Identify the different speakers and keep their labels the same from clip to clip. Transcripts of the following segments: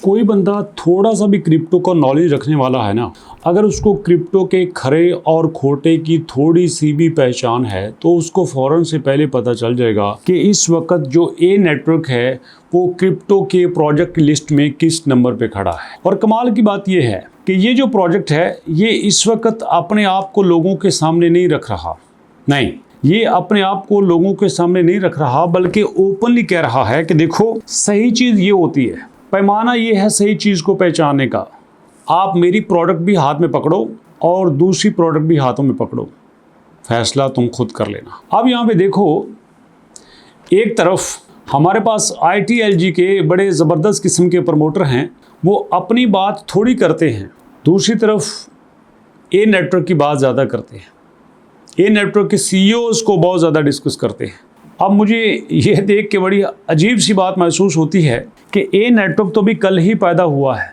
Speaker 1: कोई बंदा थोड़ा सा भी क्रिप्टो का नॉलेज रखने वाला है ना, अगर उसको क्रिप्टो के खरे और खोटे की थोड़ी सी भी पहचान है तो उसको फ़ौरन से पहले पता चल जाएगा कि इस वक्त जो ए नेटवर्क है वो क्रिप्टो के प्रोजेक्ट लिस्ट में किस नंबर पे खड़ा है। और कमाल की बात यह है कि ये जो प्रोजेक्ट है ये इस वक्त अपने आप को लोगों के सामने नहीं रख रहा, नहीं, ये अपने आप को लोगों के सामने नहीं रख रहा, बल्कि ओपनली कह रहा है कि देखो सही चीज़ ये होती है, पैमाना ये है सही चीज़ को पहचानने का। आप मेरी प्रोडक्ट भी हाथ में पकड़ो और दूसरी प्रोडक्ट भी हाथों में पकड़ो, फैसला तुम खुद कर लेना। अब यहाँ पे देखो, एक तरफ हमारे पास ITLG के बड़े ज़बरदस्त किस्म के प्रमोटर हैं, वो अपनी बात थोड़ी करते हैं, दूसरी तरफ ए नेटवर्क की बात ज़्यादा करते हैं, ए नेटवर्क के CEOs को बहुत ज़्यादा डिस्कस करते हैं। अब मुझे यह देख के बड़ी अजीब सी बात महसूस होती है कि ए नेटवर्क तो भी कल ही पैदा हुआ है,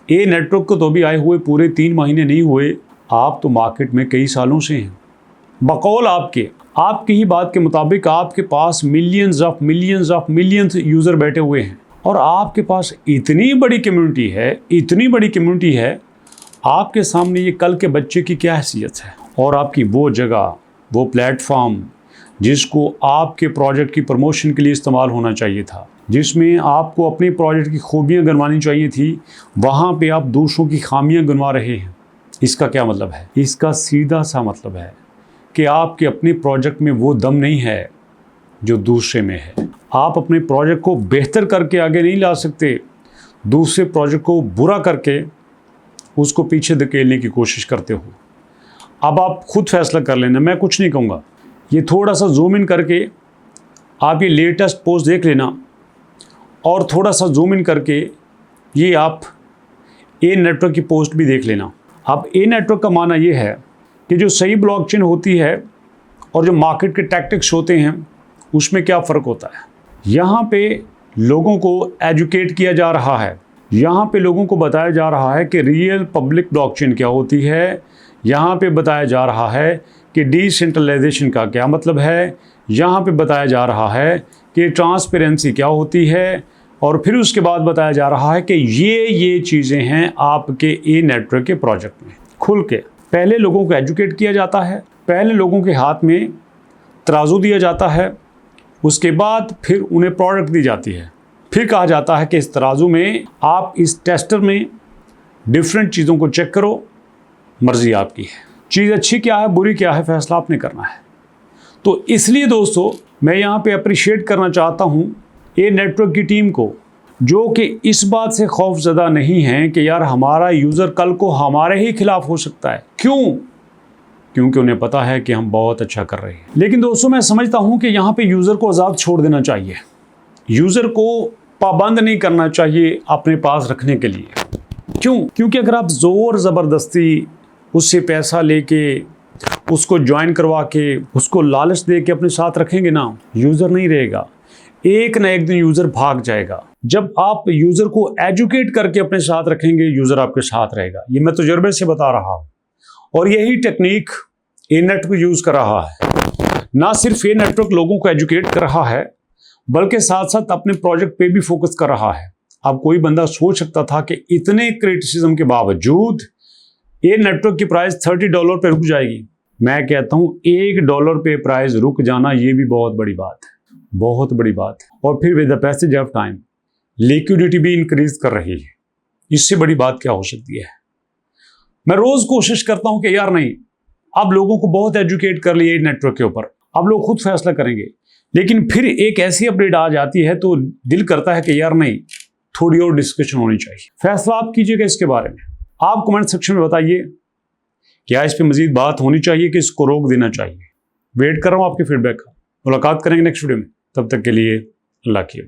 Speaker 1: ए नेटवर्क को तो भी आए हुए पूरे 3 महीने नहीं हुए, आप तो मार्केट में कई सालों से हैं। बकौल आपकी ही बात के मुताबिक आपके पास मिलियंस ऑफ मिलियंस यूज़र बैठे हुए हैं और आपके पास इतनी बड़ी कम्युनिटी है, आपके सामने ये कल के बच्चे की क्या हैसियत है। और आपकी वो जगह, वो प्लेटफॉर्म जिसको आपके प्रोजेक्ट की प्रमोशन के लिए इस्तेमाल होना चाहिए था, जिसमें आपको अपनी प्रोजेक्ट की खूबियाँ गिनवानी चाहिए थी, वहाँ पे आप दूसरों की खामियाँ गिनवा रहे हैं। इसका क्या मतलब है? इसका सीधा सा मतलब है कि आपके अपने प्रोजेक्ट में वो दम नहीं है जो दूसरे में है। आप अपने प्रोजेक्ट को बेहतर करके आगे नहीं ला सकते, दूसरे प्रोजेक्ट को बुरा करके उसको पीछे धकेलने की कोशिश करते हो। अब आप खुद फैसला कर लेना, मैं कुछ नहीं कहूँगा। ये थोड़ा सा जूम इन करके आप ये लेटेस्ट पोस्ट देख लेना और थोड़ा सा जूम इन करके ये आप ए नेटवर्क की पोस्ट भी देख लेना। अब ए नेटवर्क का माना ये है कि जो सही ब्लॉकचेन होती है और जो मार्केट के टैक्टिक्स होते हैं उसमें क्या फ़र्क होता है। यहाँ पे लोगों को एजुकेट किया जा रहा है, यहाँ पे लोगों को बताया जा रहा है कि रियल पब्लिक ब्लॉकचेन क्या होती है, यहाँ पे बताया जा रहा है कि डिसेंट्रलाइजेशन का क्या मतलब है, यहाँ पे बताया जा रहा है कि ट्रांसपेरेंसी क्या होती है, और फिर उसके बाद बताया जा रहा है कि ये चीज़ें हैं आपके ए नेटवर्क के प्रोजेक्ट में। खुल के पहले लोगों को एजुकेट किया जाता है, पहले लोगों के हाथ में तराजू दिया जाता है, उसके बाद फिर उन्हें प्रोडक्ट दी जाती है, फिर कहा जाता है कि इस तराजू में आप इस टेस्टर में डिफरेंट चीज़ों को चेक करो, मर्ज़ी आपकी है, चीज़ अच्छी क्या है बुरी क्या है फैसला आपने करना है। तो इसलिए दोस्तों मैं यहाँ पे अप्रिशिएट करना चाहता हूँ ए नेटवर्क की टीम को, जो कि इस बात से खौफज़दा नहीं है कि यार हमारा यूज़र कल को हमारे ही खिलाफ हो सकता है। क्यों? क्योंकि उन्हें पता है कि हम बहुत अच्छा कर रहे हैं। लेकिन दोस्तों मैं समझता हूँ कि यहाँ पे यूज़र को आज़ाद छोड़ देना चाहिए, यूज़र को पाबंद नहीं करना चाहिए अपने पास रखने के लिए। क्यों? क्योंकि अगर आप ज़ोर ज़बरदस्ती उससे पैसा लेके, उसको ज्वाइन करवा के, उसको लालच दे के अपने साथ रखेंगे ना, यूज़र नहीं रहेगा, एक ना एक दिन यूज़र भाग जाएगा। जब आप यूज़र को एजुकेट करके अपने साथ रखेंगे, यूज़र आपके साथ रहेगा। ये मैं तजुर्बे से बता रहा हूँ और यही टेक्निक ए नेटवर्क यूज़ कर रहा है। ना सिर्फ ए नेटवर्क लोगों को एजुकेट कर रहा है बल्कि साथ साथ अपने प्रोजेक्ट पे भी फोकस कर रहा है। अब कोई बंदा सोच सकता था कि इतने क्रिटिसिज्म के बावजूद ए नेटवर्क की प्राइस $30 पे रुक जाएगी। मैं कहता हूँ $1 पे प्राइस रुक जाना ये भी बहुत बड़ी बात है, बहुत बड़ी बात है। और फिर with the passage of time liquidity भी इंक्रीज कर रही है, इससे बड़ी बात क्या हो सकती है। मैं रोज कोशिश करता हूं कि यार नहीं, अब लोगों को बहुत एजुकेट कर लिया नेटवर्क के ऊपर, अब लोग खुद फैसला करेंगे। लेकिन फिर एक ऐसी अपडेट आ जाती है तो दिल करता है कि यार नहीं, थोड़ी और डिस्कशन होनी चाहिए। फैसला आप कीजिएगा इसके बारे में, आप कमेंट सेक्शन में बताइए क्या इस पे मजीद बात होनी चाहिए कि इसको रोक देना चाहिए। वेट कर रहा हूं आपके फीडबैक का। मुलाकात करेंगे नेक्स्ट वीडियो में, तब तक के लिए अल्लाह की।